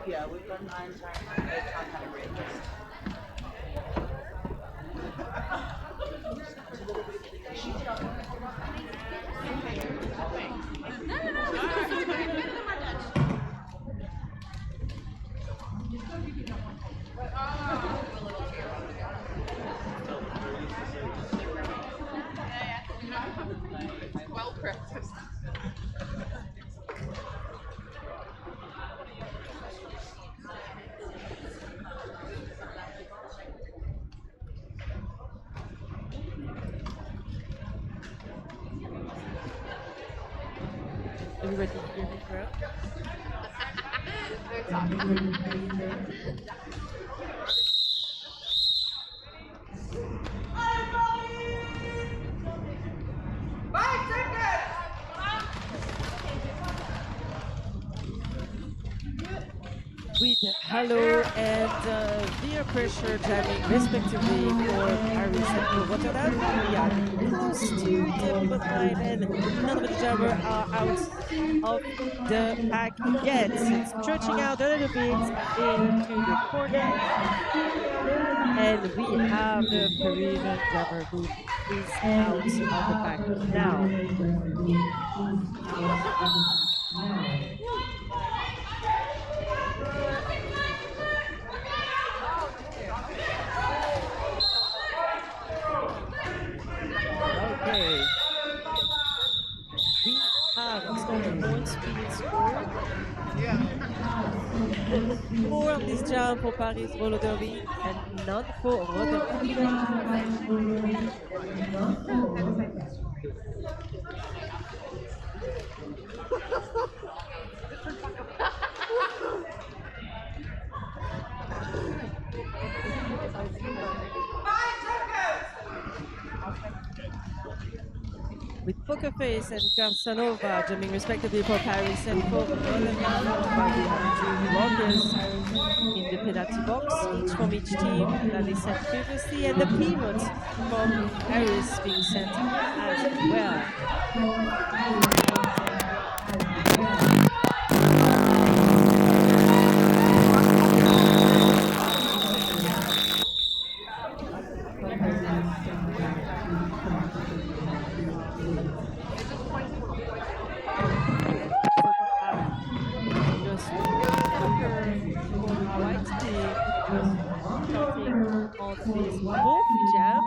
Yeah, we've done 9 times. Well practiced. Everybody hear me well? With Hello and Beer Pressure jamming respectively for Paris and for Rotterdam. We are close to the pivot line and none of the jammer are out of the pack yet. It's stretching out a little bit into the corner. And we have the Parisian jammer who is out of the pack now. Okay. We have some points being scored. 4 on this jam for Paris roller derby and none for Rotterdam. With Poker Face and Casanova jamming respectively for Paris and for Rotterdam, while we have 2 blockers in the penalty box, each from each team that they sent previously, and the pivot from Paris being sent as well. Just poker for the white team starting on this 4th jam.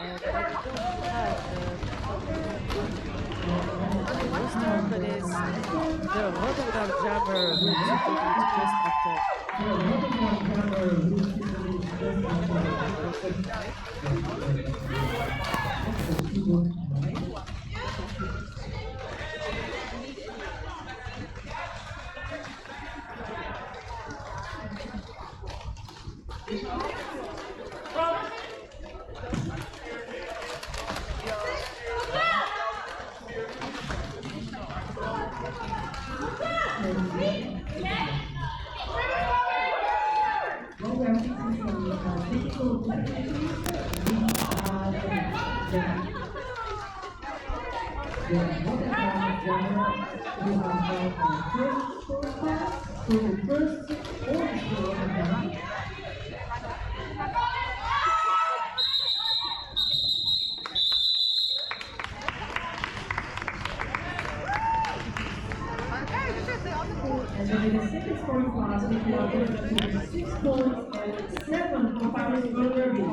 And I don't have the roster, but it's the Rotterdam jammer who took it just after. And then in the second scoring class, we have 6 points and 7 for Paris roller derby. We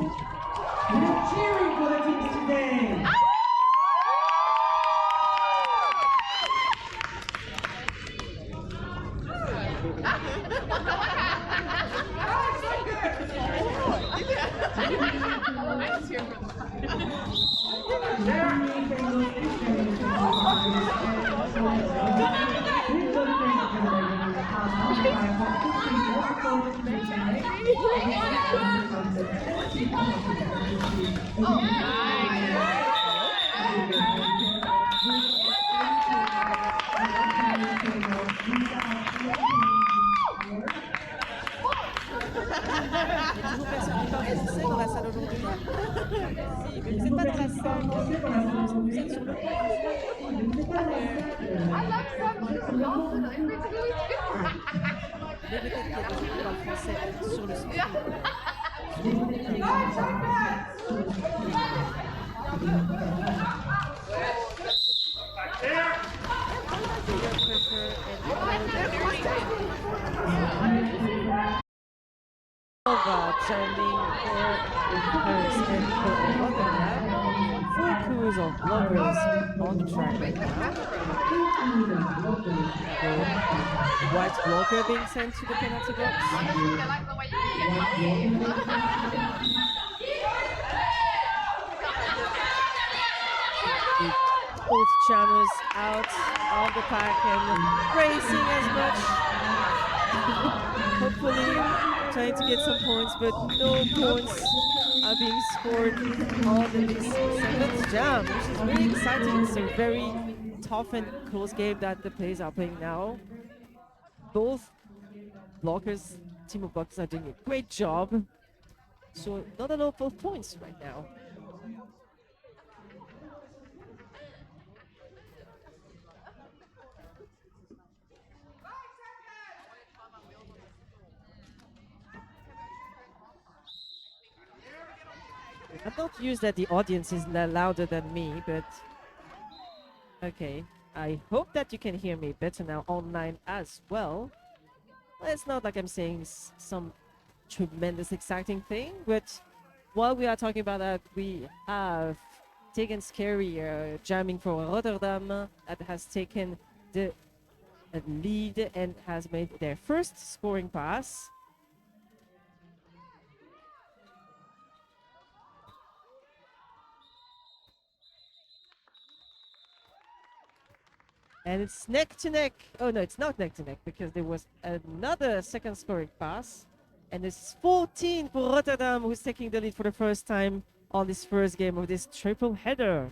are cheering for the teams today. Il y a toujours personne qui parle français dans la salle aujourd'hui. Si, mais vous n'êtes pas dans la salle. Vous êtes sur le point de jouer. Mais peut-être qu'il y a des gens qui parlent français sur le stream. Peer pressure challenging for Paris and for Rotterdam. Full crews of bloggers on the track right now. The white blocker being sent to the penalty box. I like the way you With both jammers out of the pack and racing as much. Hopefully trying to get some points, but no points are being scored on this seventh jam, which is really exciting. It's a very tough and close game that the players are playing now. Both blockers, team of blockers, are doing a great job. So not a lot of points right now. I'm not used that the audience is louder than me, but okay. I hope that you can hear me better now online as well. It's not like I'm saying some tremendous exciting thing, but while we are talking about that, we have taken scary jamming for Rotterdam that has taken the lead and has made their first scoring pass. And it's neck to neck. Oh no, it's not neck to neck because there was another second scoring pass. And it's 14 for Rotterdam, who's taking the lead for the first time on this first game of this triple header.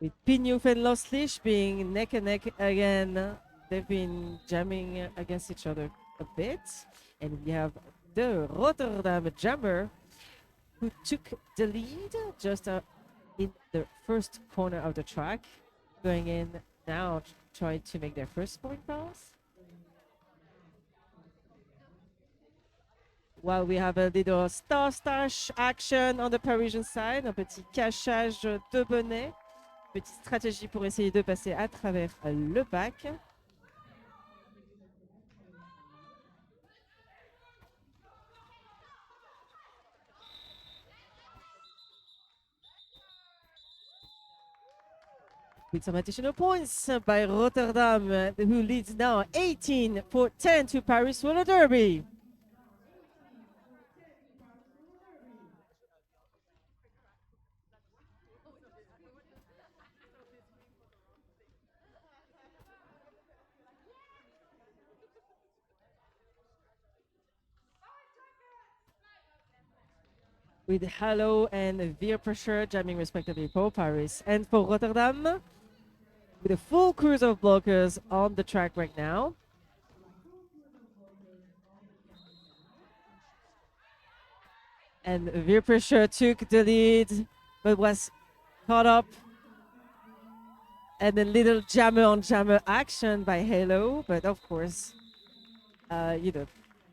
With Pinyouf and Loslich being neck and neck again. They've been jamming against each other a bit. And we have the Rotterdam jammer who took the lead just in the first corner of the track. Going in now, trying to make their first scoring pass. While we have a little star-stash action on the Parisian side, un petit cachage de bonnet. Petite stratégie pour essayer de passer à travers le bac. With some additional points by Rotterdam, who leads now 18-10 to Paris roller derby. With Halo and Veer Pressure jamming respectively for Paris and for Rotterdam. with a full cruise of blockers on the track right now. And Veer Pressure took the lead, but was caught up. And a little jammer on jammer action by Halo, but of course, the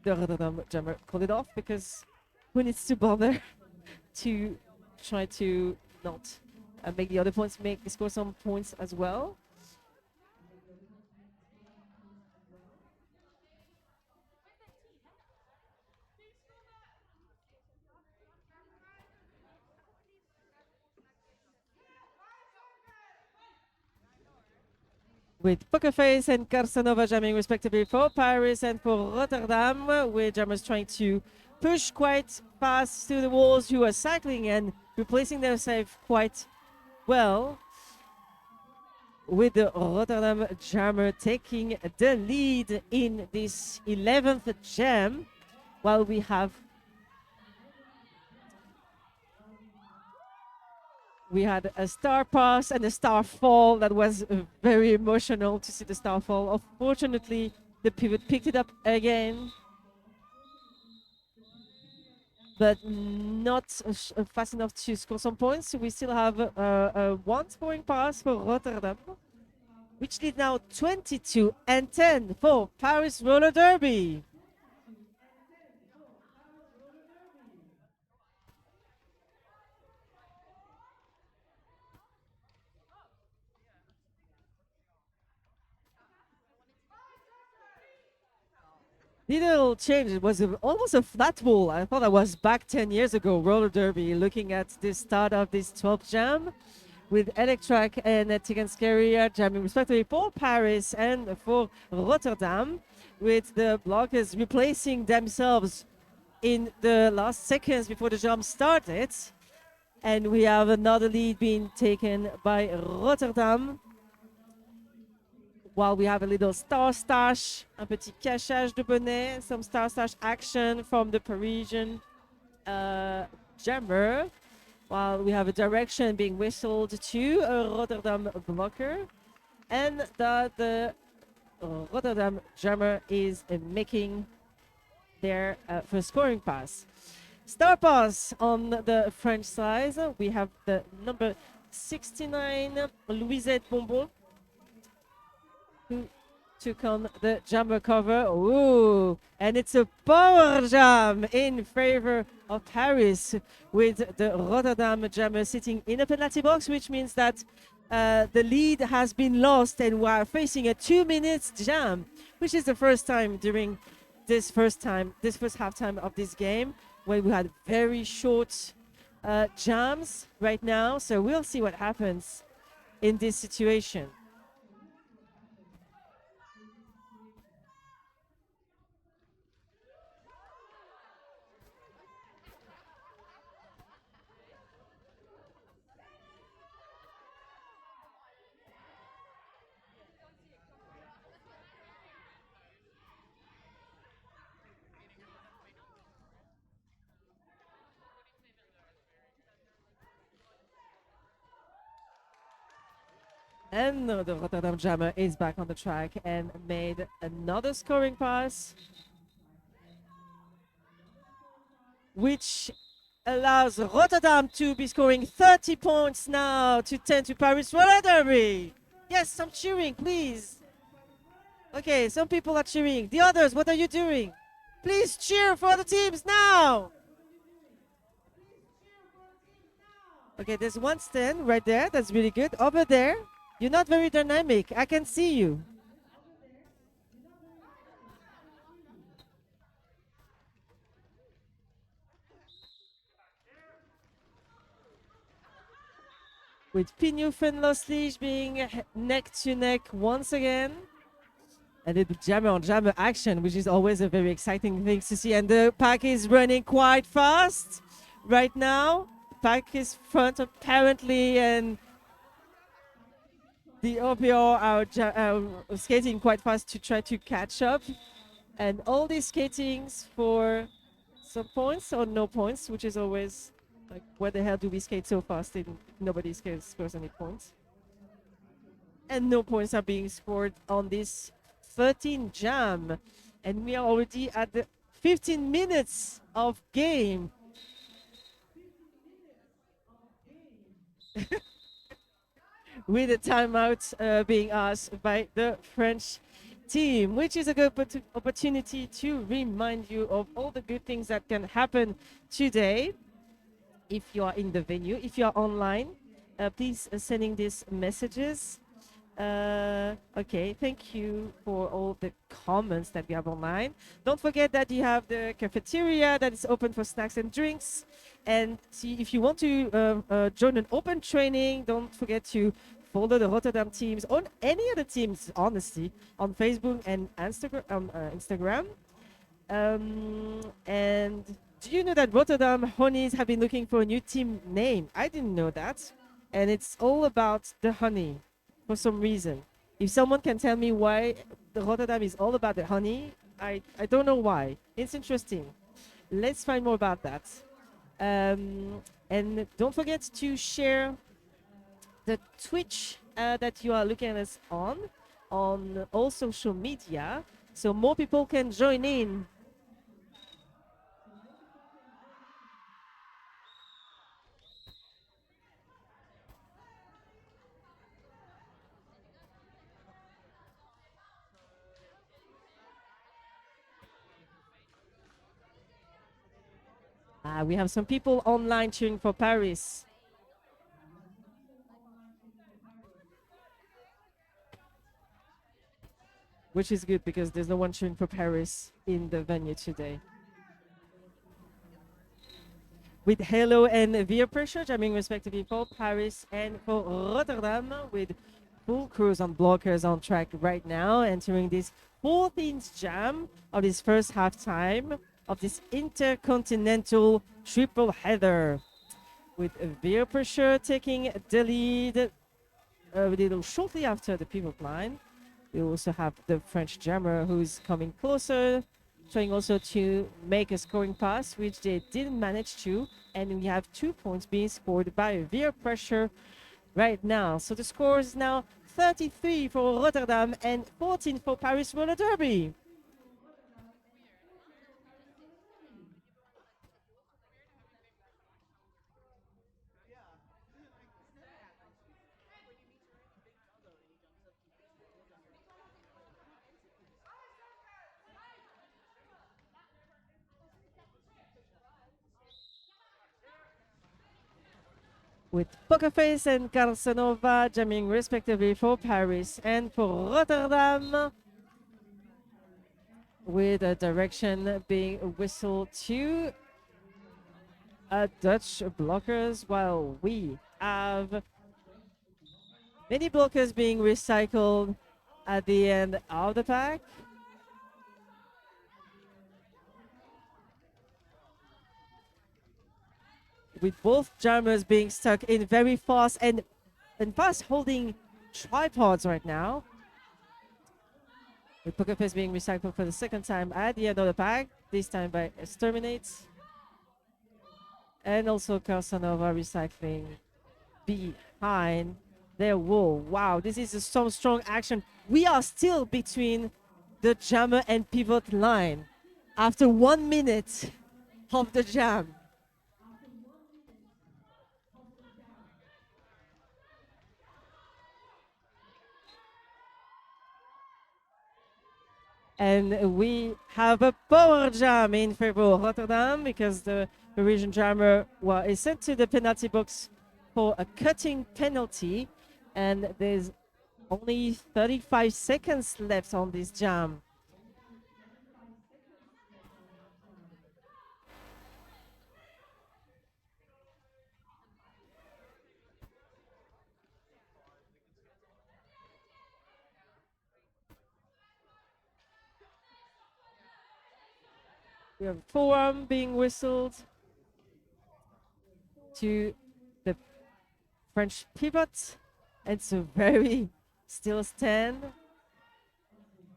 Rotterdam jammer called it off because who needs to bother to try to not make the other points score some points as well. With Pokerface and Carsanova jamming respectively for Paris and for Rotterdam, with jammers trying to push quite fast through the walls, who are cycling and replacing themselves quite well, with the Rotterdam jammer taking the lead in this 11th jam, while we had a star pass and a star fall that was very emotional to see the star fall. Unfortunately, the pivot picked it up again, but not fast enough to score some points. We still have one scoring pass for Rotterdam, which leads now 22-10 for Paris Roller Derby. Little change. It was almost a flat wall. I thought I was back 10 years ago, roller derby, looking at the start of this 12th jam with Electrac and Tiganskaria jamming respectively for Paris and for Rotterdam, with the blockers replacing themselves in the last seconds before the jam started. And we have another lead being taken by Rotterdam, while we have a little star stash, un petit cachage de bonnet, some star stash action from the Parisian jammer, while we have a direction being whistled to a Rotterdam blocker, and the Rotterdam jammer is making their first scoring pass. Star pass on the French side. We have the number 69, Louisette Bonbon, who took on the jammer cover. Ooh, and it's a power jam in favor of Paris, with the Rotterdam jammer sitting in a penalty box, which means that the lead has been lost and we're facing a 2-minute jam, which is the first time during this first halftime of this game, where we had very short jams right now. So we'll see what happens in this situation. And the Rotterdam jammer is back on the track and made another scoring pass, which allows Rotterdam to be scoring 30 points now to 10 to Paris Roller Derby. Yes, some cheering, please. Okay, some people are cheering. The others, what are you doing? Please cheer for the teams now. Okay, there's one stand right there. That's really good. Over there, you're not very dynamic. I can see you. With Pinu Fenloslich being neck to neck once again. And the jammer on jammer action, which is always a very exciting thing to see. And the pack is running quite fast right now. Pack is front apparently, and the OPO are skating quite fast to try to catch up. And all these skatings for some points or no points, which is always like, where the hell do we skate so fast and nobody scores any points? and no points are being scored on this 13 jam. And we are already at the 15 minutes of game. With a timeout being asked by the French team, which is a good opportunity to remind you of all the good things that can happen today. If you are in the venue, if you are online, please sending these messages. Okay, thank you for all the comments that we have online. Don't forget that you have the cafeteria that is open for snacks and drinks. And see, if you want to join an open training, don't forget to follow the Rotterdam teams on any other teams, honestly, on Facebook and Instagram. And do you know that Rotterdam Honeys have been looking for a new team name? I didn't know that. And it's all about the honey for some reason. If someone can tell me why the Rotterdam is all about the honey, I don't know why. It's interesting. Let's find more about that. And don't forget to share the Twitch that you are looking at us on all social media, so more people can join in. We have some people online cheering for Paris. Which is good because there's no one cheering for Paris in the venue today. With Halo and Via Pressure jamming respectively for Paris and for Rotterdam, with full crews on blockers on track right now, entering this 14th jam of this first halftime of this intercontinental triple header. With Via Pressure taking the lead a little shortly after the pivot line. We also have the French jammer who's coming closer, trying also to make a scoring pass, which they didn't manage to. And we have 2 points being scored by Via Pressure right now. So the score is now 33 for Rotterdam and 14 for Paris Roller Derby. With Pokerface and Casanova jamming respectively for Paris and for Rotterdam, with a direction being whistled to Dutch blockers, while we have many blockers being recycled at the end of the pack. With both jammers being stuck in very fast and fast holding tripods right now. With Pokerface being recycled for the second time at the end of the pack, this time by Exterminates. And also Casanova recycling behind their wall. Wow, this is some strong action. We are still between the jammer and pivot line after 1 minute of the jam. And we have a power jam in favor of Rotterdam because the Parisian jammer is sent to the penalty box for a cutting penalty. And there's only 35 seconds left on this jam. We have forearm being whistled to the French pivot. It's a very still stand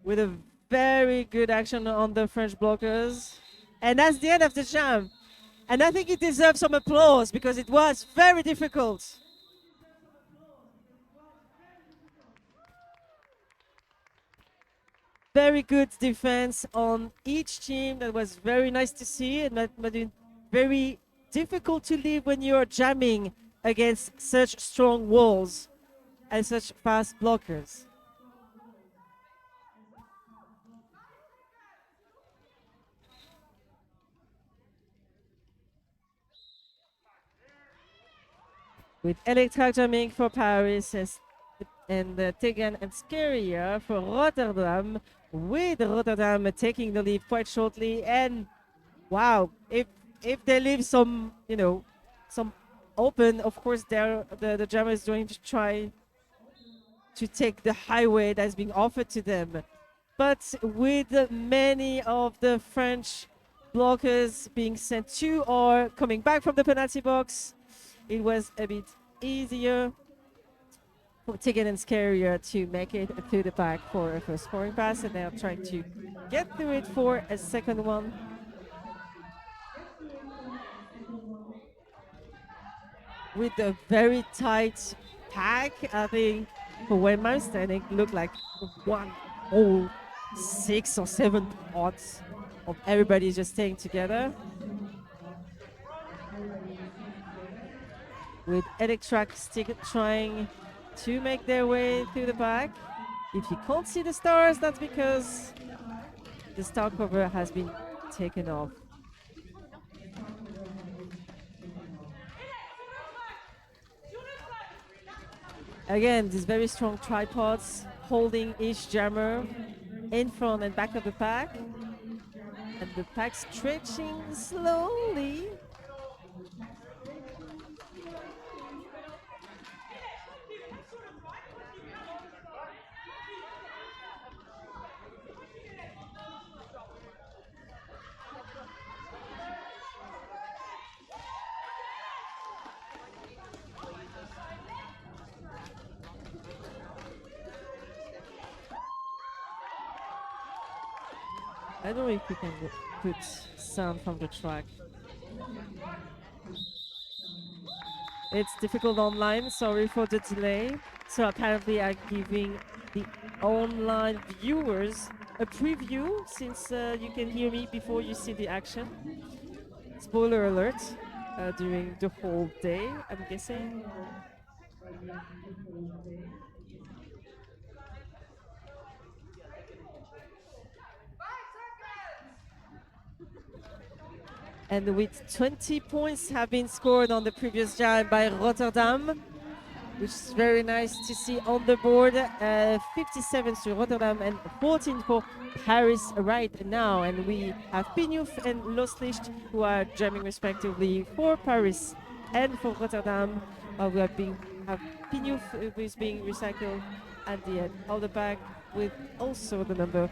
with a very good action on the French blockers. And that's the end of the jam. And I think it deserves some applause because it was very difficult. very good defense on each team. That was very nice to see, and that made it very difficult to live when you're jamming against such strong walls and such fast blockers. With Electra jamming for Paris and Tegan and Scaria for Rotterdam, with Rotterdam taking the lead quite shortly. And wow, if they leave some, some open, of course, the jammer is going to try to take the highway that's being offered to them. But with many of the French blockers being sent to or coming back from the penalty box, it was a bit easier for Tegan and Scarier to make it through the back for a first scoring pass, and they are trying to get through it for a second one. With a very tight pack, I think for Waymaster, and it looked like one whole 6 or 7 pods of everybody just staying together. With Electrac still trying to make their way through the back. If you can't see the stars, that's because the star cover has been taken off. Again, these very strong tripods holding each jammer in front and back of the pack. And the pack stretching slowly. I don't know if we can put sound from the track. It's difficult online, sorry for the delay. So apparently I'm giving the online viewers a preview, since you can hear me before you see the action. Spoiler alert, during the whole day, I'm guessing. And with 20 points have been scored on the previous jam by Rotterdam, which is very nice to see on the board. 57 to Rotterdam and 14 for Paris right now. And we have Pinhouf and Loslicht, who are jamming respectively for Paris and for Rotterdam. We have Pinhouf, who is being recycled at the end of the pack, with also the number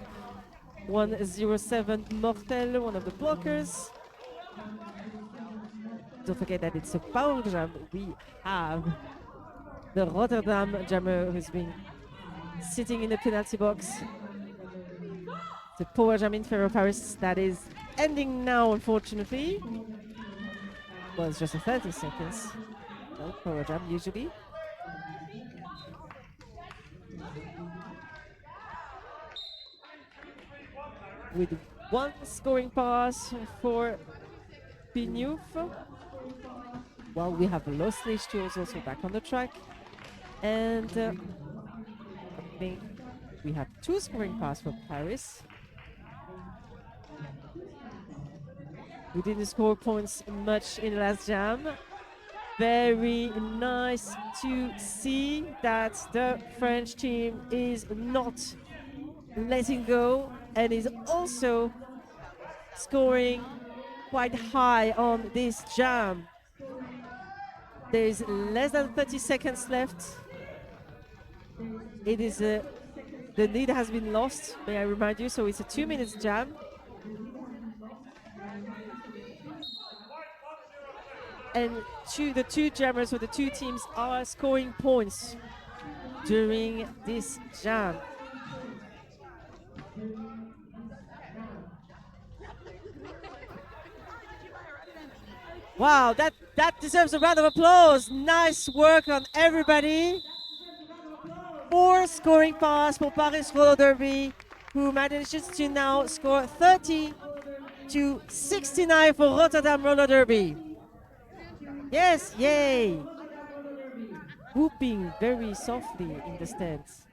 107 Mortel, one of the blockers. Don't forget that it's a power jam. We have the Rotterdam jammer who's been sitting in the penalty box. The power jam in favor of Paris that is ending now, unfortunately. Well, it's just a 30 seconds. No, power jam usually. With one scoring pass for Pinhouf. While we have Loslicht, who is also back on the track. And I think we have 2 scoring passes for Paris. We didn't score points much in the last jam. Very nice to see that the French team is not letting go and is also scoring quite high on this jam. There's less than 30 seconds left. It is the lead has been lost, may I remind you, so it's a 2 minutes jam. And the two jammers or the two teams are scoring points during this jam. Wow, that deserves a round of applause. Nice work on everybody. 4 scoring pass for Paris Roller Derby. who manages to now score 30 to 69 for Rotterdam Roller Derby. Yes, yay! Whooping very softly in the stands.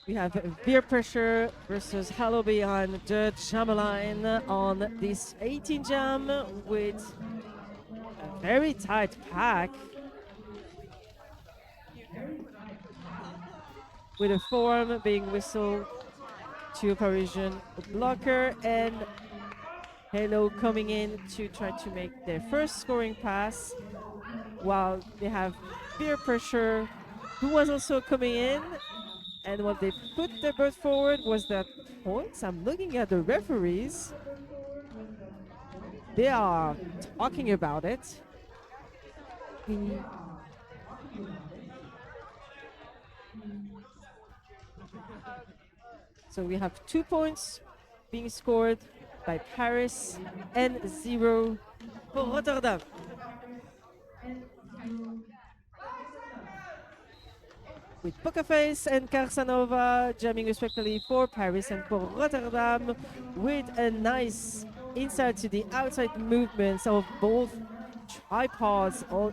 We have Beer Pressure versus Hello Beyond the Jam on this 18 jam with a very tight pack. With a form being whistled to a Parisian blocker and Halo coming in to try to make their first scoring pass while they have Beer Pressure who was also coming in, and what they put their bird forward was that points. I'm looking at the referees. They are talking about it. So we have 2 points being scored by Paris and 0 for Rotterdam. With Pokerface and Carsanova jamming respectively for Paris and for Rotterdam, with a nice inside to the outside movements of both tripods. All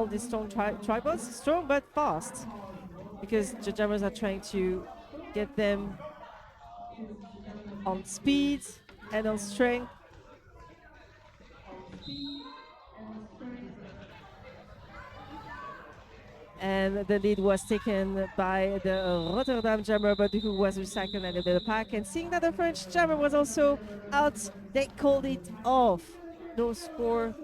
these strong tripods, strong but fast, because the jammers are trying to get them on speed and on strength. And the lead was taken by the Rotterdam jammer, but who was recycled out of the pack. And seeing that the French jammer was also out, they called it off. No score,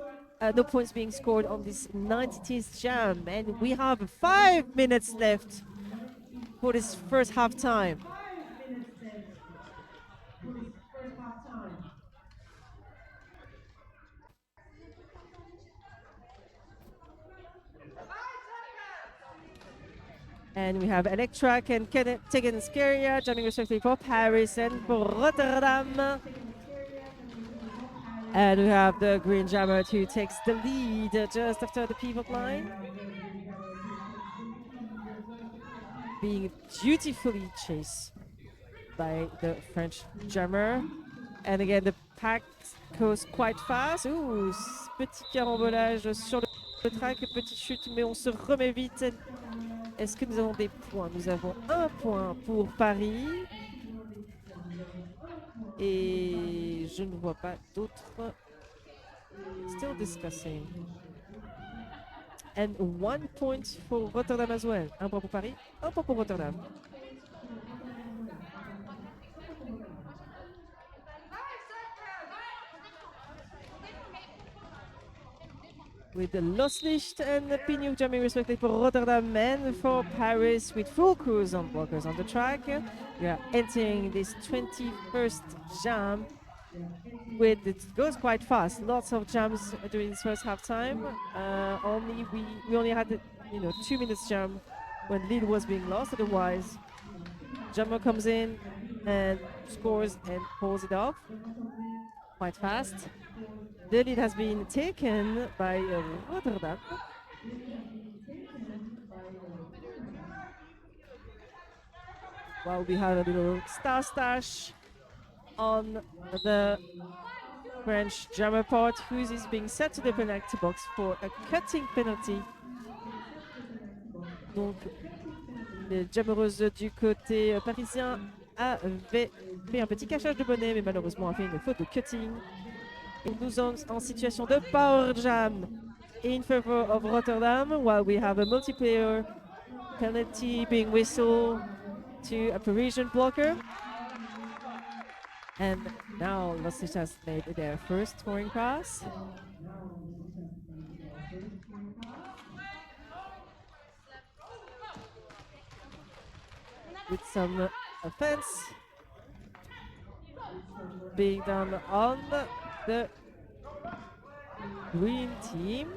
no points being scored on this 90th jam. And we have 5 minutes left for this first half time. And we have Electrac and Tegan Scaria jamming respectively for Paris and for Rotterdam. And we have the green jammer who takes the lead just after the pivot line, being dutifully chased by the French jammer. And again, the pack goes quite fast. Ouh, petit carambolage sur le track, petite chute, mais on se remet vite. Est-ce que nous avons des points? Nous avons 1 point pour Paris. Et je ne vois pas d'autres. Still discussing. And 1 point for Rotterdam as well. 1 point pour Paris, 1 point pour Rotterdam. With the Loslicht and the Pignou jamming respectively for Rotterdam and for Paris, with full crews on blockers on the track. We are entering this 21st jam. It goes quite fast. Lots of jams during this first half time. We only had 2 minutes jam when lead was being lost. Otherwise, jammer comes in and scores and pulls it off quite fast. The lead has been taken by Rotterdam. While we have a little star stash on the French jammer part, who is being set to the penalty box for a cutting penalty. Donc, les jammereuses du côté parisien avaient fait un petit cachage de bonnet, mais malheureusement a fait une faute de cutting. Et nous sommes en situation de power jam in favor of Rotterdam, while we have a multiplayer penalty being whistled to a Parisian blocker. And now Loslicht has made their first scoring pass. With some offense being done on the green team.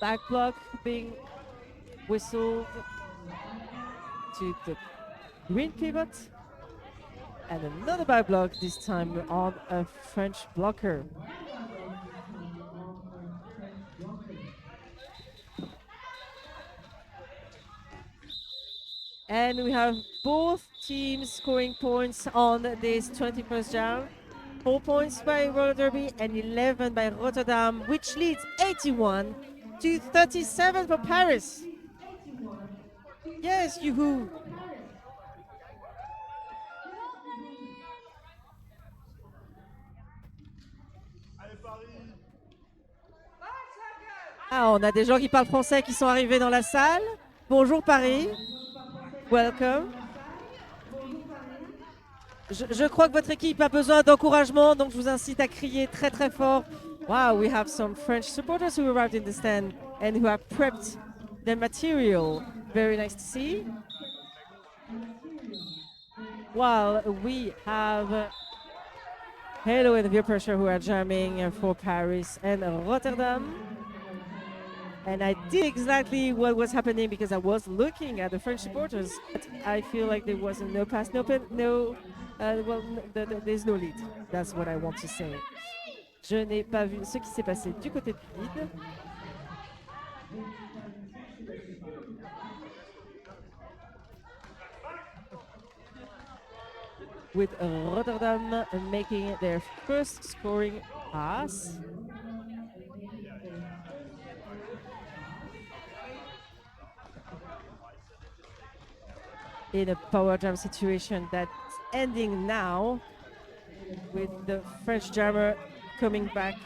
back block being whistled to the green pivot. And another back block, this time on a French blocker. And we have both teams scoring points on this 21st round. 4 points by Roller Derby and 11 by Rotterdam, which leads 81 to 37 for Paris. Yes, yoo-hoo. Ah, on a des gens qui parlent français qui sont arrivés dans la salle. Bonjour Paris. Welcome. Je crois que votre équipe a besoin d'encouragement, donc je vous incite à crier très très fort. Wow, we have some French supporters who arrived in the stand and who have prepped their material. Very nice to see. While we have Halo and Peer Pressure who are jamming for Paris and Rotterdam. And I did exactly what was happening because I was looking at the French supporters. But I feel like there wasn't no pass, there's no lead. That's what I want to say. Je n'ai pas vu ce qui s'est passé du côté de lead. With Rotterdam making their first scoring pass. In a power jam situation that's ending now, with the French jammer coming back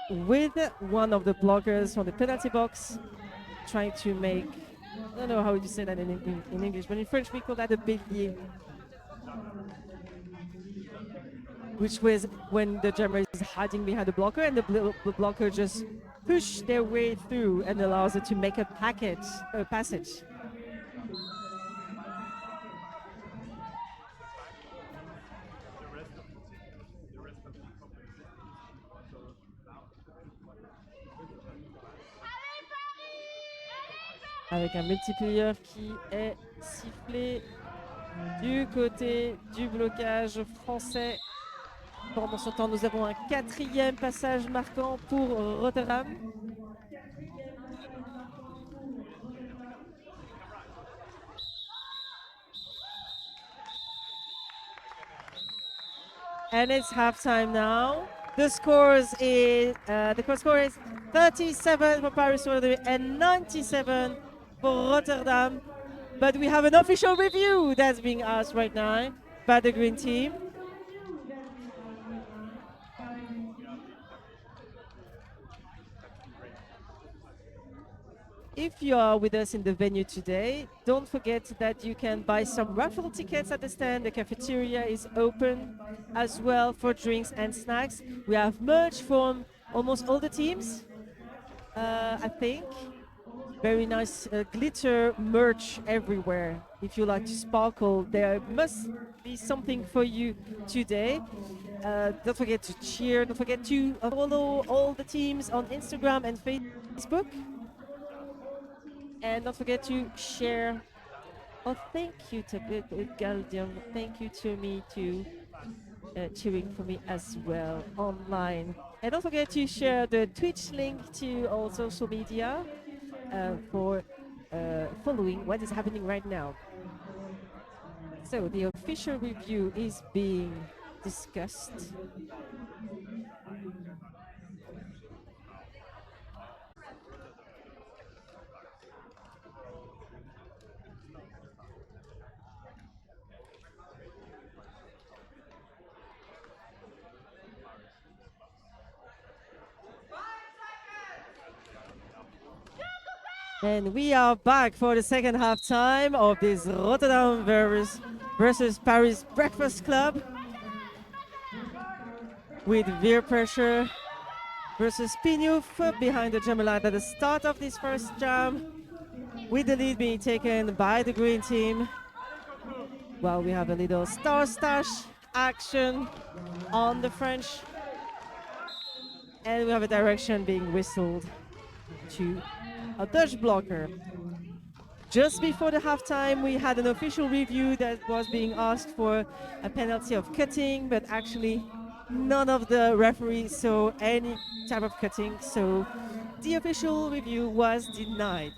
with one of the blockers from the penalty box, trying to make, I don't know how you say that in English, but in French we call that a bélier, which was when the jammer is hiding behind the blocker and the blocker just push their way through and allows it to make a passage. Avec un multiplayer qui est sifflé du côté du blocage français. Pendant ce temps, nous avons un 4e passage marquant pour Rotterdam. And it's halftime now. The score is 37 for Paris and 97 for Rotterdam. But we have an official review that's being asked right now by the green team. If you are with us in the venue today, don't forget that you can buy some raffle tickets at the stand. The cafeteria is open as well for drinks and snacks. We have merch from almost all the teams, I think. Very nice glitter merch everywhere. If you like to sparkle, there must be something for you today. Don't forget to cheer. Don't forget to follow all the teams on Instagram and Facebook. And don't forget to share. Oh, thank you to Galdium. Thank you to me too, cheering for me as well online. And don't forget to share the Twitch link to all social media for following what is happening right now. So the official review is being discussed. And we are back for the second half time of this Rotterdam versus Paris Breakfast Club with Veer Pressure versus Pinouf behind the jam line at the start of this first jam, with the lead being taken by the green team. While we have a little star stash action on the French, and we have a direction being whistled to a Dutch blocker. Just before the halftime, we had an official review that was being asked for a penalty of cutting, but actually none of the referees saw any type of cutting, so the official review was denied.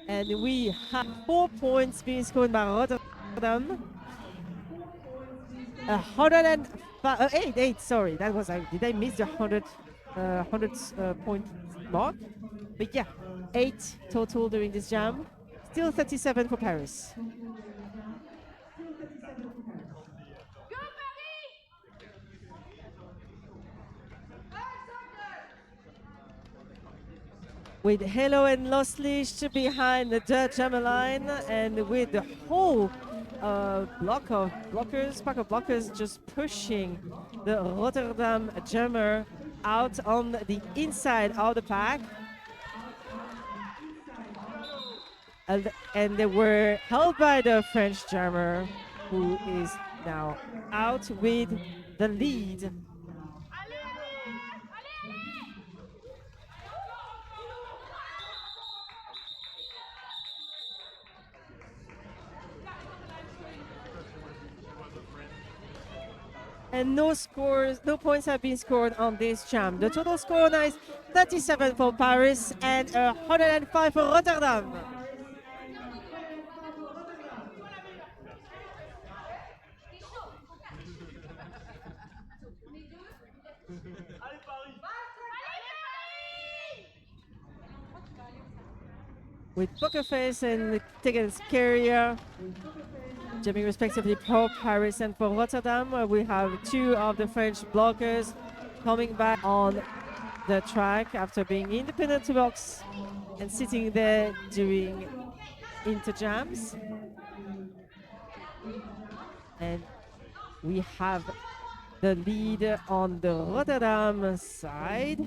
And we have 4 points being scored by Rotterdam. 8, sorry, that was, did I miss the 100 point mark? But yeah, 8 total during this jam. Still 37 for Paris. With Hello and Loslicht behind the Dutch jammer line, and with the whole pack of blockers just pushing the Rotterdam jammer out on the inside of the pack. And they were held by the French jammer, who is now out with the lead. And no points have been scored on this jam. The total score now is 37 for Paris and 105 for Rotterdam. With Pokerface and Tegan Carrier jamming respectively for Paris and for Rotterdam. We have 2 of the French blockers coming back on the track after being in the penalty box and sitting there during interjams. And we have the lead on the Rotterdam side,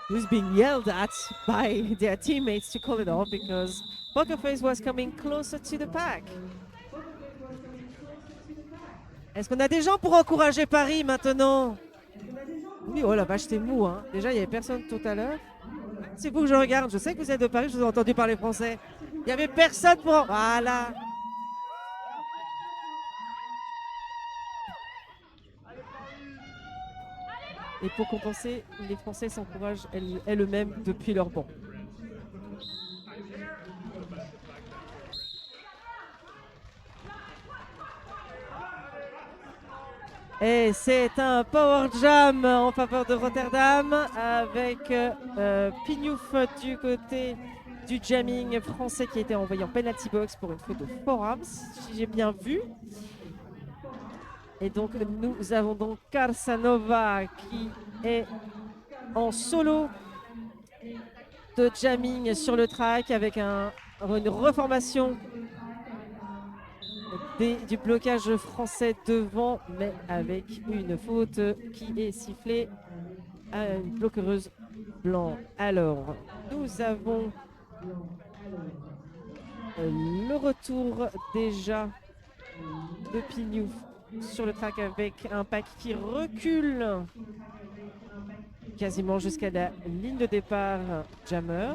who's being yelled at by their teammates to call it off because Pokerface was coming closer to the pack. Est-ce qu'on a des gens pour encourager Paris maintenant? Oui, oh la vache, c'est mou, hein. Déjà, il n'y avait personne tout à l'heure. C'est vous que je regarde, je sais que vous êtes de Paris, je vous ai entendu parler français. Il n'y avait personne pour... Voilà. Et pour compenser, les Français s'encouragent elles-mêmes depuis leur banc. Et c'est un power jam en faveur de Rotterdam avec Pignouf du côté du jamming français qui a été envoyé en penalty box pour une faute de forearms, si j'ai bien vu. Et donc nous avons donc Carsanova qui est en solo de jamming sur le track avec une reformation du blocage français devant, mais avec une faute qui est sifflée à une bloqueuse blanc. Alors, nous avons le retour déjà de Pignouf sur le track avec un pack qui recule quasiment jusqu'à la ligne de départ jammer.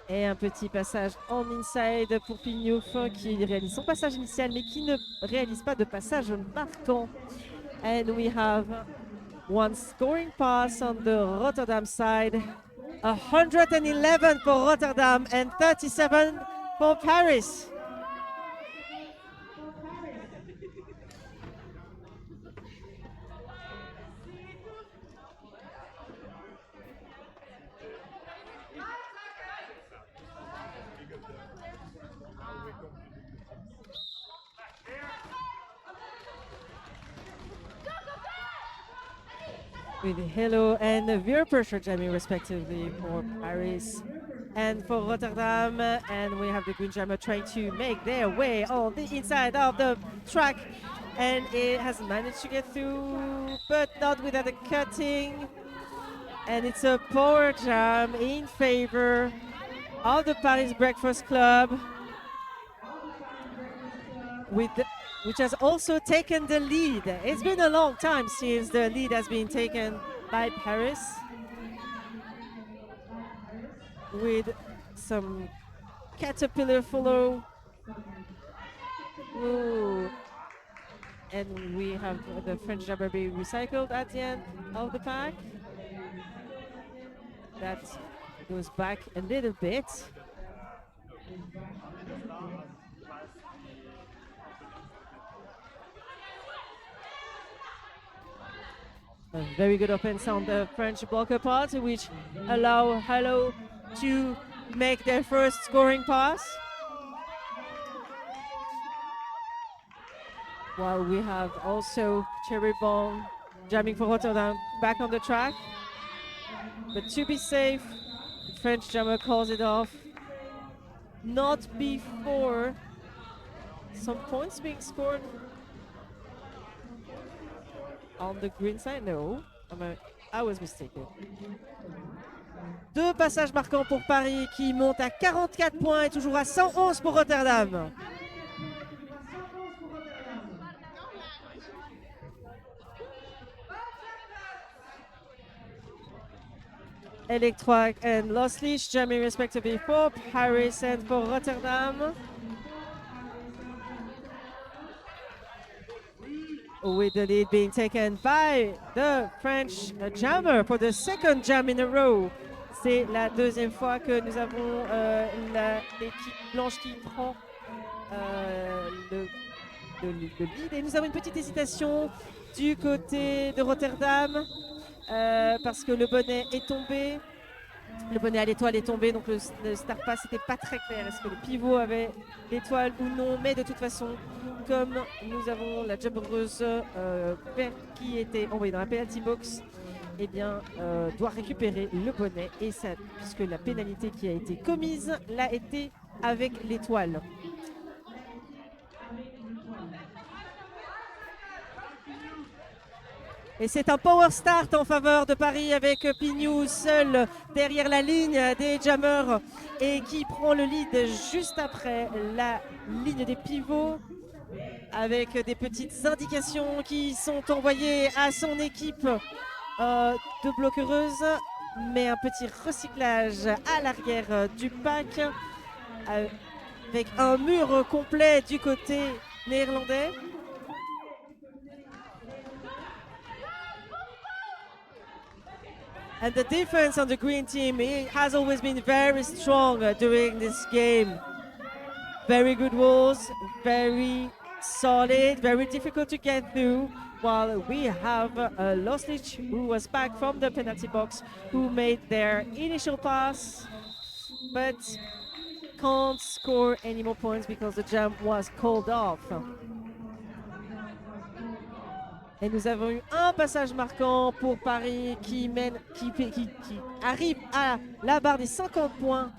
Et un petit passage en inside pour Pignouf qui réalise son passage initial mais qui ne réalise pas de passage marquant. And we have one scoring pass on the Rotterdam side. 111 for Rotterdam and 37 for Paris. With Hello and Veer pressure jamming respectively for Paris and for Rotterdam, and we have the green jammer trying to make their way on the inside of the track, and it has managed to get through, but not without a cutting, and it's a power jam in favor of the Paris Breakfast Club with which has also taken the lead. It's been a long time since the lead has been taken by Paris, with some caterpillar follow. Ooh. And we have the French jumper being recycled at the end of the pack. That goes back a little bit. A very good offense on the French blocker part, which allow Hello to make their first scoring pass. While we have also Cherry Bomb jamming for Rotterdam back on the track. But to be safe, the French jammer calls it off. Not before some points being scored on the green side. No, I was mistaken. Deux passages marquants pour Paris qui monte à 44 points et toujours à 111 pour Rotterdam. Electroac and Lost Leash jamming respectively for Paris and for Rotterdam. With the lead being taken by the French jammer for the second jam in a row. C'est la deuxième fois que nous avons l'équipe blanche qui prend le lead. Et nous avons une petite hésitation du côté de Rotterdam parce que le bonnet est tombé. Le bonnet à l'étoile est tombé, donc le Star Pass n'était pas très clair. Est-ce que le pivot avait l'étoile ou non? Mais de toute façon, comme nous avons la jumpeuse qui était envoyée dans la penalty box, eh bien, doit récupérer le bonnet. Et ça, puisque la pénalité qui a été commise l'a été avec l'étoile. Et c'est un power start en faveur de Paris avec Pignou seul derrière la ligne des jammers et qui prend le lead juste après la ligne des pivots avec des petites indications qui sont envoyées à son équipe de bloqueuses, mais un petit recyclage à l'arrière du pack avec un mur complet du côté néerlandais. And the defense on the green team has always been very strong during this game. Very good walls, very solid, very difficult to get through. While we have Loslich, who was back from the penalty box, who made their initial pass, but can't score any more points because the jump was called off. Et nous avons eu un passage marquant pour Paris qui arrive à la barre des 50 points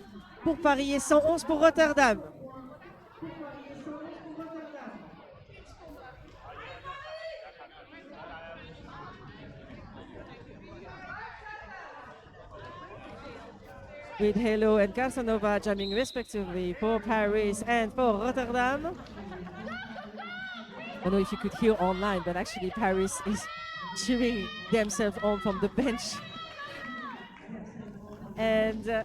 pour Paris et 111 pour Rotterdam. With Halo and Casanova jamming respectively for Paris and for Rotterdam. I don't know if you could hear online, but actually Paris is cheering themselves on from the bench. And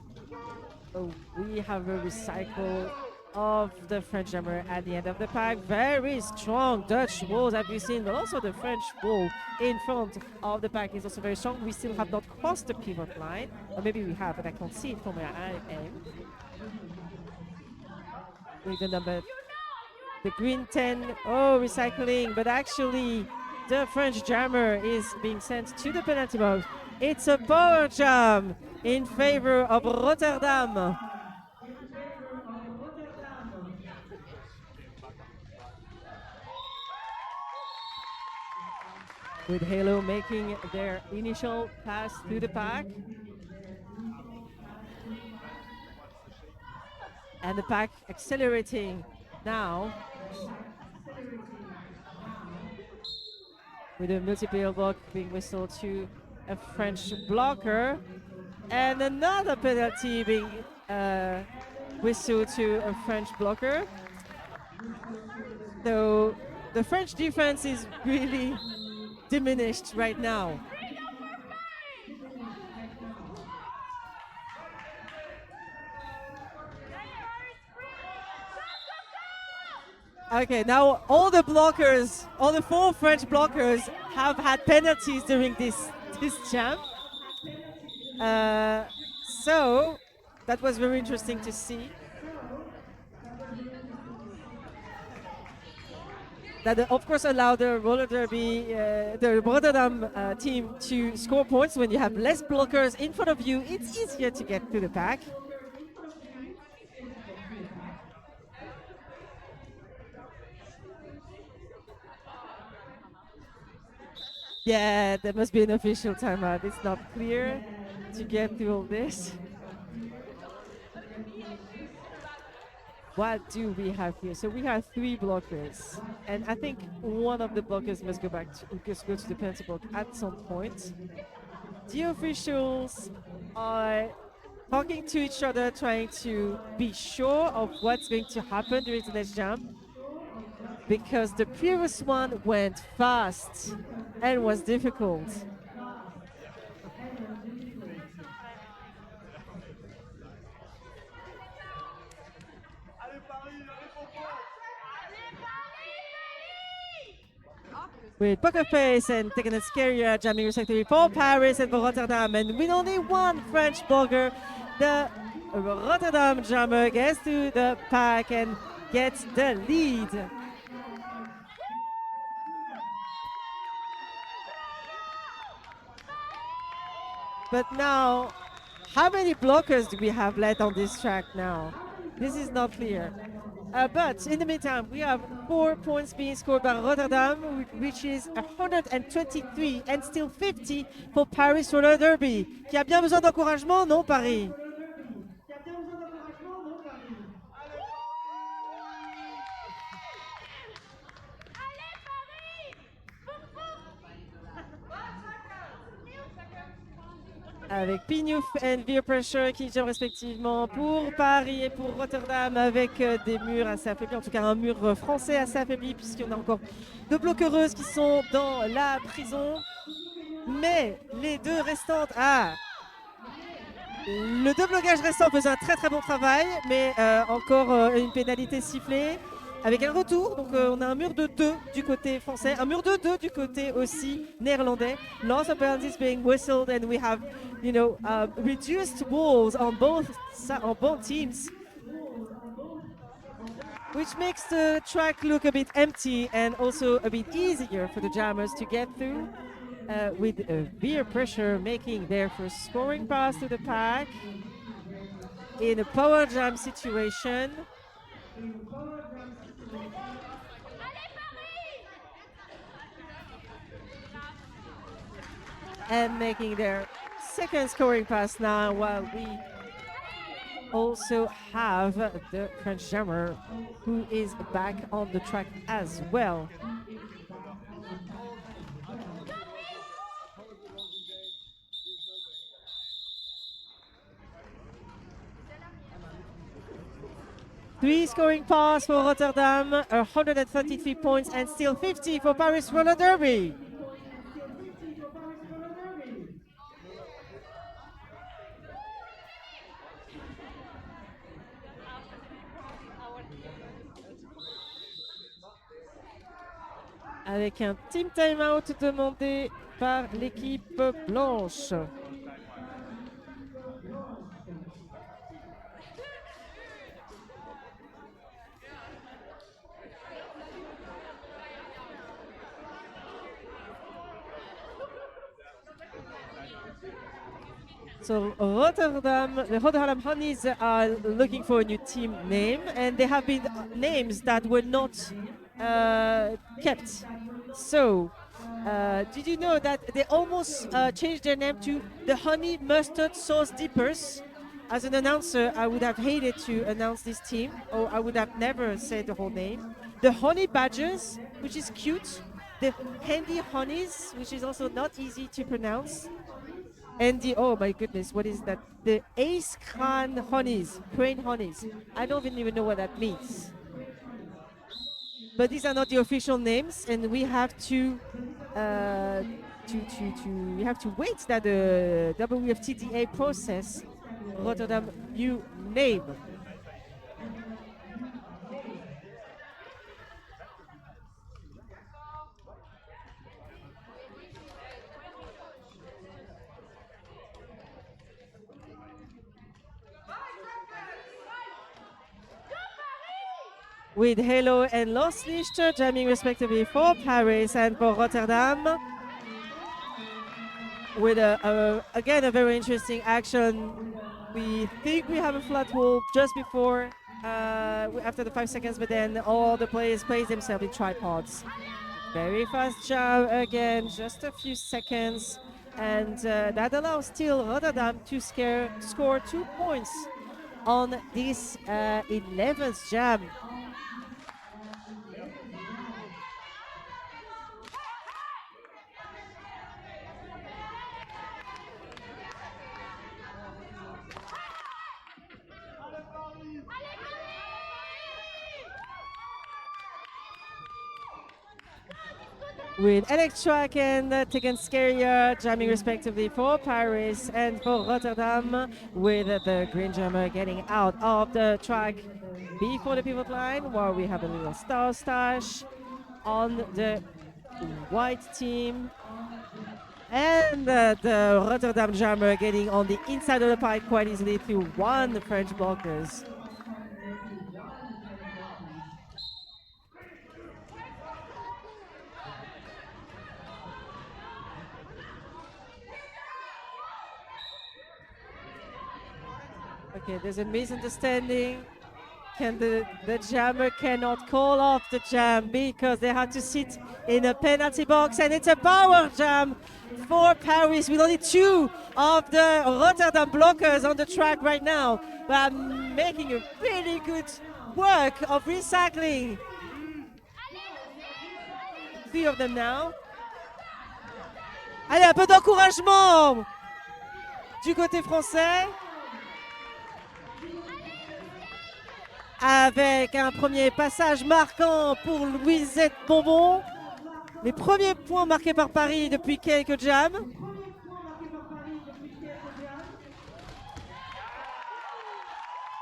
we have a recycle of the French jammer at the end of the pack. Very strong Dutch walls, have you seen? But also the French wall in front of the pack is also very strong. We still have not crossed the pivot line. Or maybe we have, but I can't see it from where I am. With the green 10, recycling, but actually the French jammer is being sent to the penalty box. It's a power jam in favor of Rotterdam. With Halo making their initial pass through the pack. And the pack accelerating now with a multi-player block being whistled to a French blocker and another penalty being whistled to a French blocker. So the French defense is really diminished right now. Okay, now all the blockers, all the 4 French blockers have had penalties during this jam. So that was very interesting to see. That of course allowed the roller derby, the Rotterdam team to score points. When you have less blockers in front of you, it's easier to get to the pack. Yeah, there must be an official timeout. It's not clear to get through all this. What do we have here? So we have 3 blockers, and I think one of the blockers must go go to the penalty block at some point. The officials are talking to each other, trying to be sure of what's going to happen during the next jump, because the previous one went fast and was difficult. With Poker Face and Taken and Scarier jamming respectively for Paris and for Rotterdam. And with only one French blogger, the Rotterdam jammer gets to the pack and gets the lead. But now, how many blockers do we have left on this track now? This is not clear. But in the meantime, we have 4 points being scored by Rotterdam, which is 123 and still 50 for Paris Roller Derby. Qui a bien besoin d'encouragement, non, Paris? Avec Pignouf et Veer Pressure qui jamment respectivement pour Paris et pour Rotterdam, avec des murs assez affaiblis, en tout cas un mur français assez affaibli, puisqu'il y en a encore 2 bloquereuses qui sont dans la prison. Mais les 2 restantes, le déblocage restant faisait un très très bon travail, mais encore une pénalité sifflée avec un retour. Donc on a un mur de 2 du côté français, un mur de 2 du côté aussi néerlandais. Lots of penalties being whistled, and we have, reduced walls on both teams, which makes the track look a bit empty and also a bit easier for the jammers to get through. With Veer Pressure making their first scoring pass to the pack in a power jam situation. And making their second scoring pass now, while we also have the French jammer who is back on the track as well. Three scoring pass for Rotterdam, 133 points and still 50 for Paris Roller Derby. Avec un team timeout demandé par l'équipe blanche. So the Rotterdam Honeys are looking for a new team name, and there have been names that were not kept. So, did you know that they almost changed their name to the Honey Mustard Sauce Dippers? As an announcer, I would have hated to announce this team, or I would have never said the whole name. The Honey Badgers, which is cute. The Handy Honeys, which is also not easy to pronounce. And the, oh my goodness, what is that? The Ace Crane Honeys, Crane Honeys. I don't even know what that means. but these are not the official names, and we have to we have to wait that the WFTDA process Rotterdam new name. With Halo and Loslichter jamming respectively for Paris and for Rotterdam. With again a very interesting action. We think we have a flat wall just before after the 5 seconds, but then all the players place themselves in tripods. Very fast jam again, just a few seconds, and that allows still Rotterdam to score 2 points on this 11th jam. With Electrac and Tegan Scarier jamming respectively for Paris and for Rotterdam, with the green jammer getting out of the track before the pivot line, while we have a little star stash on the white team. And the Rotterdam jammer getting on the inside of the pipe quite easily through one French blockers. Okay, there's a misunderstanding. The jammer cannot call off the jam because they have to sit in a penalty box, and it's a power jam for Paris with only 2 of the Rotterdam blockers on the track right now. But I'm making a really good work of recycling. 3 of them now. Allez, un peu d'encouragement du côté français. Avec un premier passage marquant pour Louisette Bonbon. Les premiers points marqués par Paris depuis quelques jams.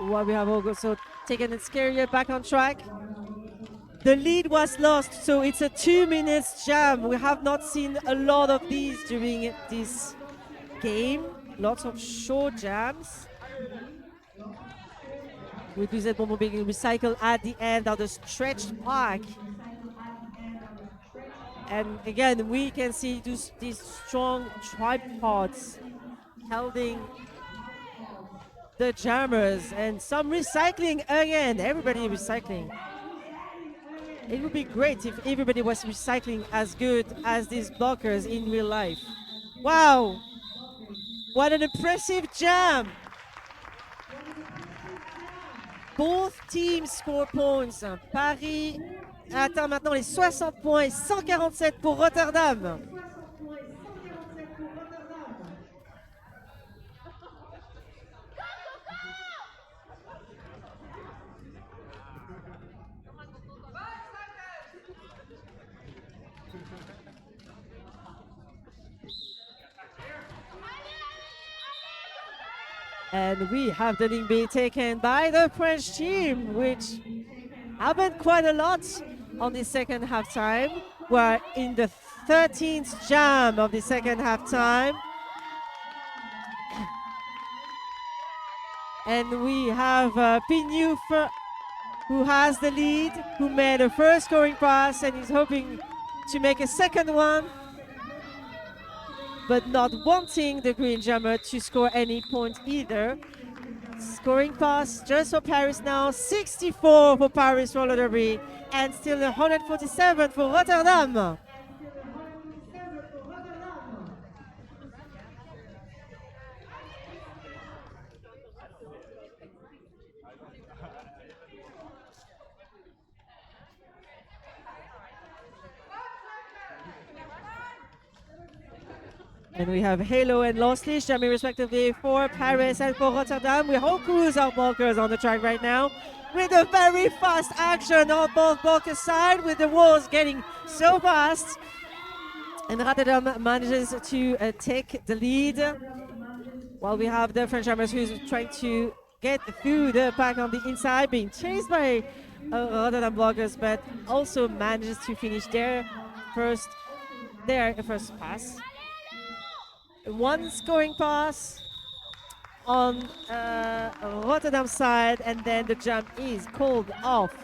Well, we have also taken it scarier back on track. The lead was lost, so it's a 2 minutes jam. We have not seen a lot of these during this game. Lots of short jams. With Louisette Bonbon being recycled at the end of the stretched pack. And again, we can see these strong tripods holding the jammers, and some recycling again. Everybody recycling. It would be great if everybody was recycling as good as these blockers in real life. Wow! What an impressive jam! Both teams score points. Paris atteint maintenant les 60 points, 147 pour Rotterdam. And we have the link being taken by the French team, which happened quite a lot on the second half time. We're in the 13th jam of the second half time. And we have Pignou who has the lead, who made a first scoring pass and is hoping to make a second one, but not wanting the green jammer to score any point either. Scoring pass just for Paris now, 64 for Paris roller derby, and still 147 for Rotterdam. And we have Halo and Lost Leash jamming respectively for Paris and for Rotterdam. We all cruise our bulkers on the track right now with a very fast action on both bulkers side with the walls getting so fast. And Rotterdam manages to take the lead while we have the French jammers who's trying to get through the pack on the inside, being chased by Rotterdam bloggers, but also manages to finish first their first pass. One scoring pass on Rotterdam side, and then the jump is called off.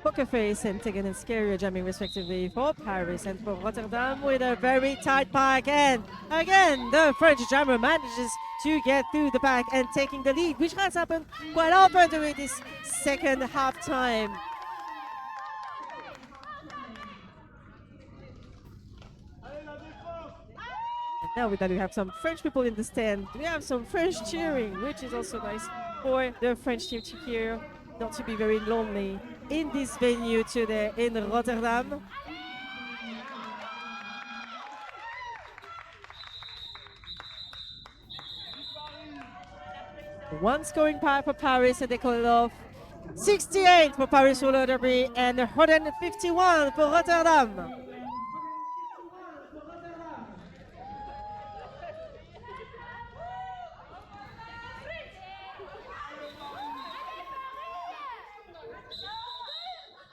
Poker Face and Tegan and Scary are jamming respectively for Paris and for Rotterdam with a very tight pack. And again, the French jammer manages to get through the pack and taking the lead, which has happened quite often during this second half time. And now that we have some French people in the stand, we have some French cheering, which is also nice for the French team to hear, not to be very lonely in this venue today in Rotterdam. One scoring pack for Paris, and they call it off. 68 for Paris roller derby and 151 for Rotterdam.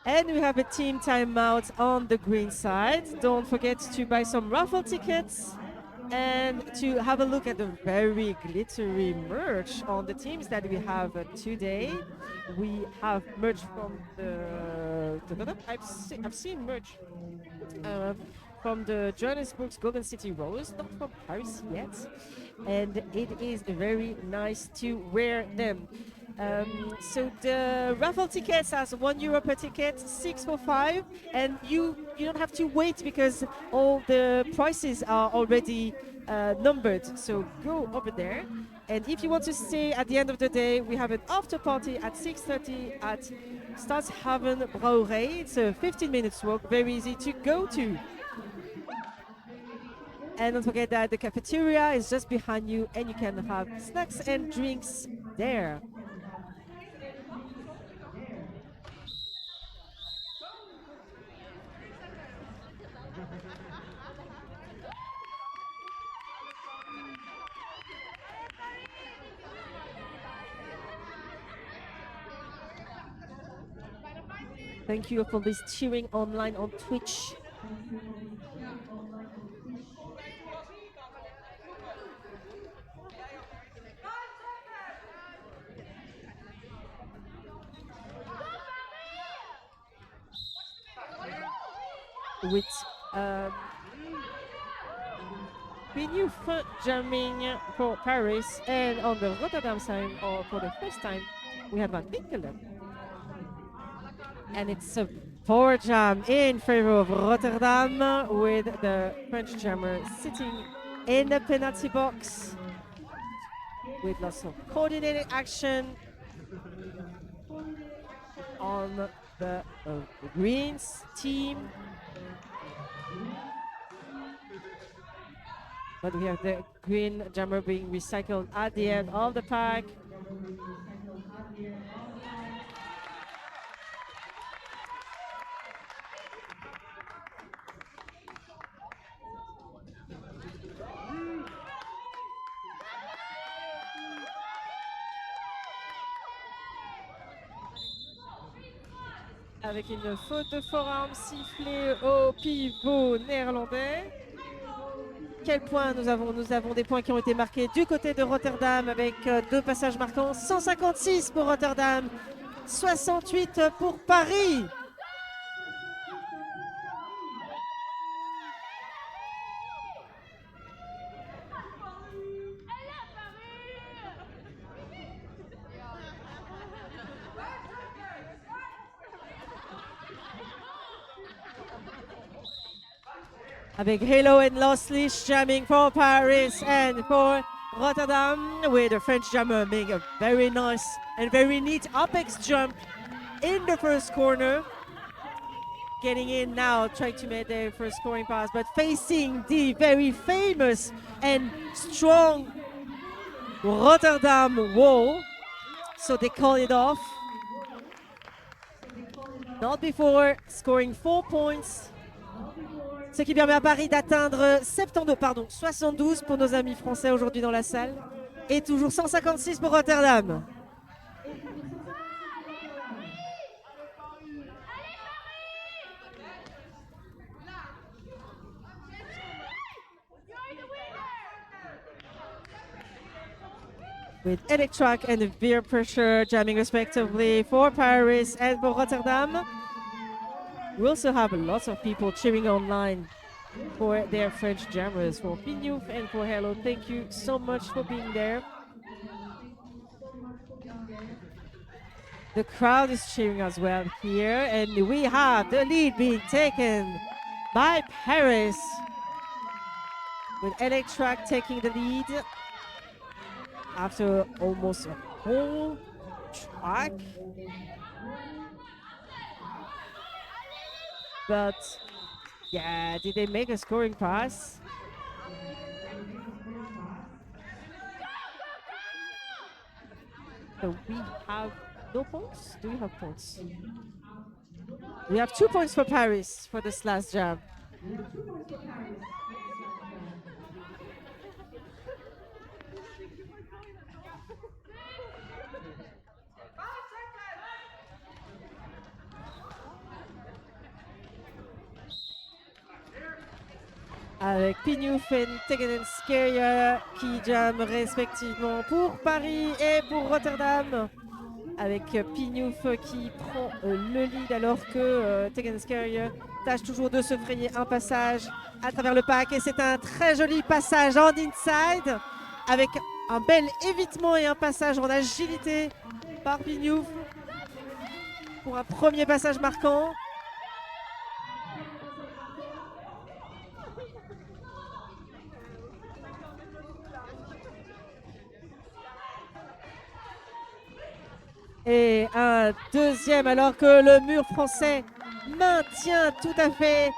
And we have a team timeout on the green side. Don't forget to buy some raffle tickets and to have a look at the very glittery merch on the teams that we have today. We have merch from I've seen merch from the Johannesburg's Golden City Rose, not from Paris yet, and it is very nice to wear them. So the raffle tickets has €1 per ticket, 6 for 5, and you don't have to wait because all the prices are already numbered. So go over there, and if you want to stay at the end of the day, we have an after party at 6:30 at Stadshaven Brouwerij. It's a 15 minutes walk, very easy to go to. And don't forget that the cafeteria is just behind you, and you can have snacks and drinks there. Thank you for this cheering online on Twitch. With the new foot jamming for Paris, and on the Rotterdam side, or for the first time, we have Van Winkelen. And it's a power jam in favor of Rotterdam with the French jammer sitting in the penalty box with lots of coordinated action on the Greens team. But we have the green jammer being recycled at the end of the pack. Avec une faute de forearm sifflée au pivot néerlandais. Quel point nous avons des points qui ont été marqués du côté de Rotterdam avec deux passages marquants. 156 pour Rotterdam, 68 pour Paris. Avec Halo and Lostly jamming for Paris and for Rotterdam, with the French jammer making a very nice and very neat apex jump in the first corner. Getting in now, trying to make their first scoring pass, but facing the very famous and strong Rotterdam wall. So they call it off. Not before scoring 4 points. Ce qui permet à Paris d'atteindre 72 pour nos amis français aujourd'hui dans la salle. Et toujours 156 pour Rotterdam. With Electrac and Beer Pressure jamming respectively for Paris and for Rotterdam. We also have lots of people cheering online for their French jammers, for Pignouf and for Hello. Thank you so much for being there. The crowd is cheering as well here, and we have the lead being taken by Paris, with Electrac taking the lead after almost a whole track. But yeah, did they make a scoring pass? So we have no points? Do we have points? We have 2 points for Paris for this last jam. Avec Pignouf et Tegenenskeria qui jam respectivement pour Paris et pour Rotterdam. Avec Pignouf qui prend le lead alors que Tegenenskeria tâche toujours de se frayer un passage à travers le pack. Et c'est un très joli passage en inside avec un bel évitement et un passage en agilité par Pignouf pour un premier passage marquant. Et un deuxième alors que le mur français maintient tout à fait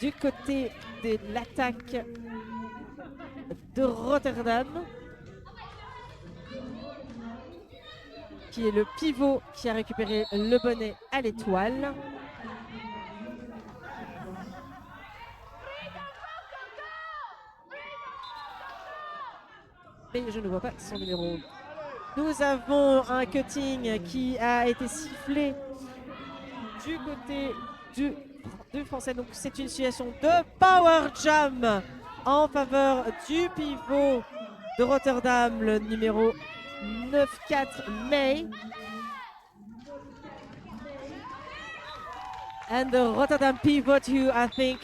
du côté de l'attaque de Rotterdam, qui est le pivot qui a récupéré le bonnet à l'étoile. Mais je ne vois pas son numéro. Nous avons un cutting qui a été sifflé du côté du français. Donc c'est une situation de power jam en faveur du pivot de Rotterdam, le numéro 9-4 May. And the Rotterdam pivot, who I think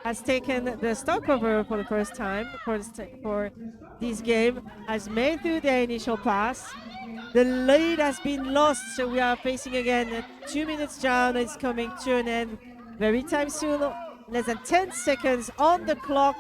has taken the stock cover for the first time for this game, has made through the initial pass. The lead has been lost, so we are facing again a 2 minutes down. It's coming to an end very time soon. Less than 10 seconds on the clock.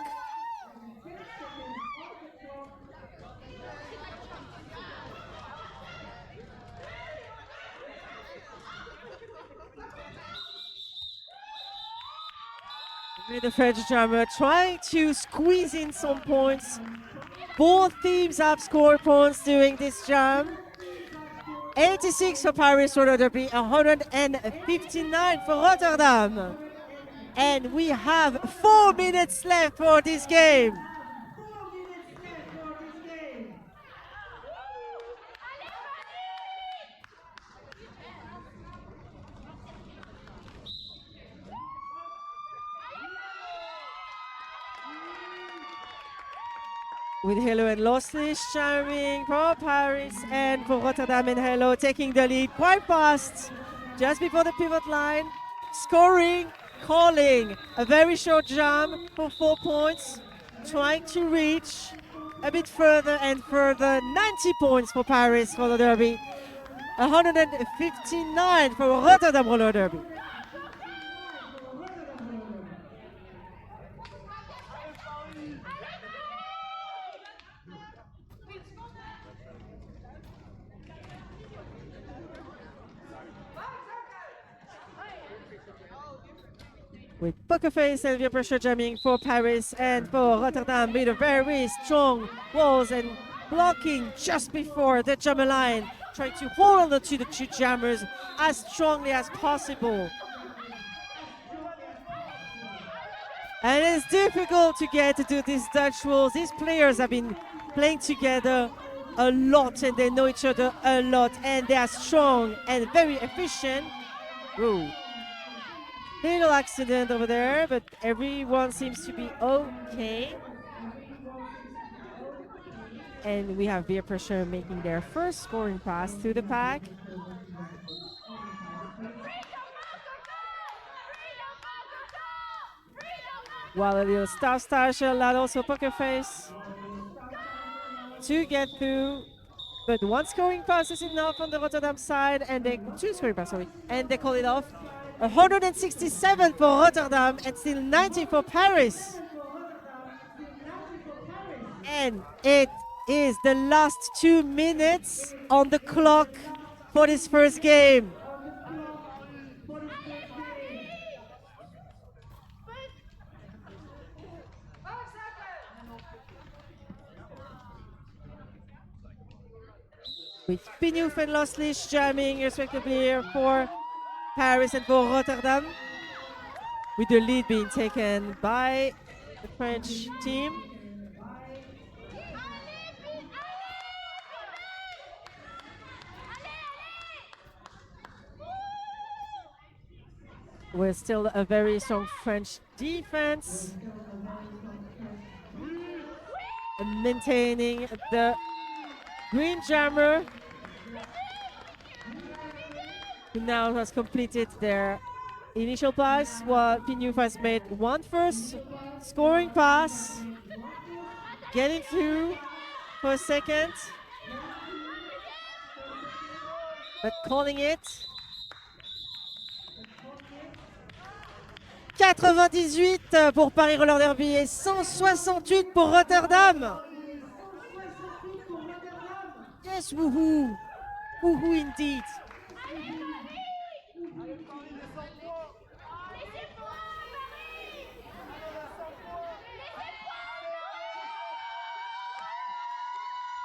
With the French drummer trying to squeeze in some points. Both teams have scored points during this jam. 86 for Paris roller derby, 159 for Rotterdam. And we have 4 minutes left for this game. With Hello and Lostly jamming for Paris and for Rotterdam, and Hello taking the lead quite fast just before the pivot line, scoring, calling a very short jam for 4 points, trying to reach a bit further and further. 90 points for Paris roller derby, 159 for Rotterdam roller derby. with poker face and via pressure jamming for Paris and for Rotterdam with a very strong walls and blocking just before the jammer line, trying to hold on to the two jammers as strongly as possible. And it's difficult to get to do these Dutch rules. These players have been playing together a lot and they know each other a lot and they are strong and very efficient. Ooh. Little accident over there, but everyone seems to be okay. And we have Beer Pressure making their first scoring pass to the pack. While a little Star allowed also Poker Face to get through. But one scoring pass is enough on the Rotterdam side, and two scoring pass, sorry, and they call it off. 167 for Rotterdam and still 90 for Paris. And it is the last 2 minutes on the clock for this first game. With Pinouf and Loslich jamming respectively for Paris and for Rotterdam, with the lead being taken by the French team. With still a very strong French defense, maintaining the green jammer, who now has completed their initial pass, while Pinouf has made one first scoring pass, getting through for a second, but calling it. 98 pour Paris Roller Derby et 168 pour Rotterdam. Yes, woohoo! Woohoo indeed.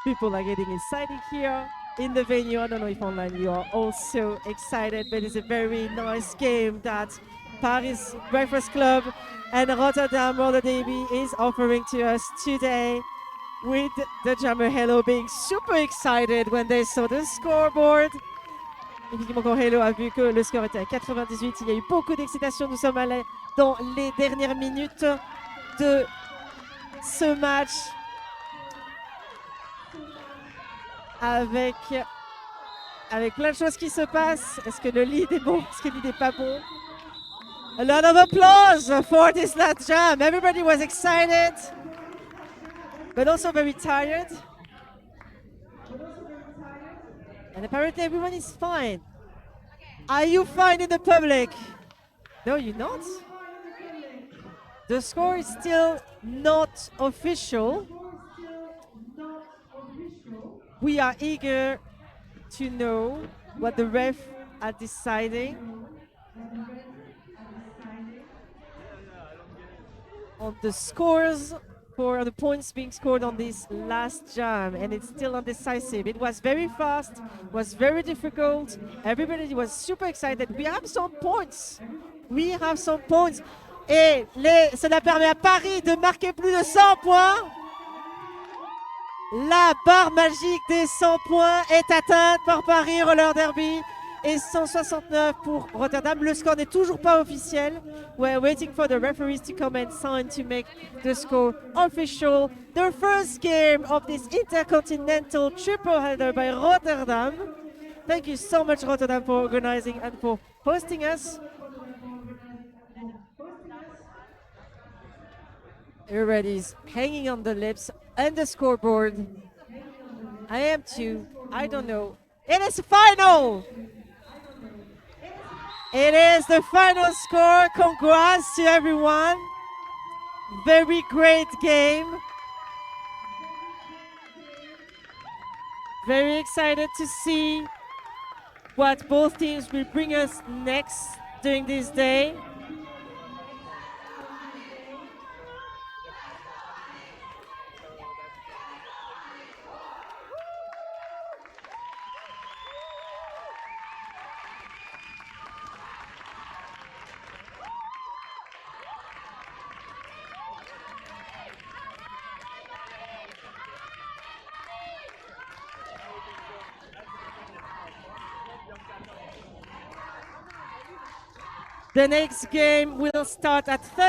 People are getting excited here in the venue. I don't know if online you are also excited, but it's a very nice game that Paris Breakfast Club and Rotterdam Roller Derby is offering to us today, with the Jammer Hello being super excited when they saw the scoreboard. Évidemment, quand Hello a vu que le score était à 98, il y a eu beaucoup d'excitation. Nous sommes allés dans les dernières minutes de ce match avec plein de choses qui se passent. Est-ce que le lead est bon? Est-ce que le lead n'est pas bon? A lot of applause for this last jam. Everybody was excited, but also very tired. And apparently everyone is fine. Are you fine in the public? No, you're not. The score is still not official. We are eager to know what the ref are deciding on the scores for the points being scored on this last jam, and it's still undecisive. It was very fast, was very difficult. Everybody was super excited. We have some points. We have some points. Et cela permet à Paris de marquer plus de 100 points. La barre magique des 100 points est atteinte par Paris Roller Derby et 169 pour Rotterdam. Le score n'est toujours pas officiel. We're waiting for the referees to come and sign to make the score official. The first game of this intercontinental triple header by Rotterdam. Thank you so much, Rotterdam, for organizing and for hosting us. Everybody's hanging on the lips and the scoreboard. I am too. I don't know. It is final! It is the final score. Congrats to everyone. Very great game. Very excited to see what both teams will bring us next during this day. The next game will start at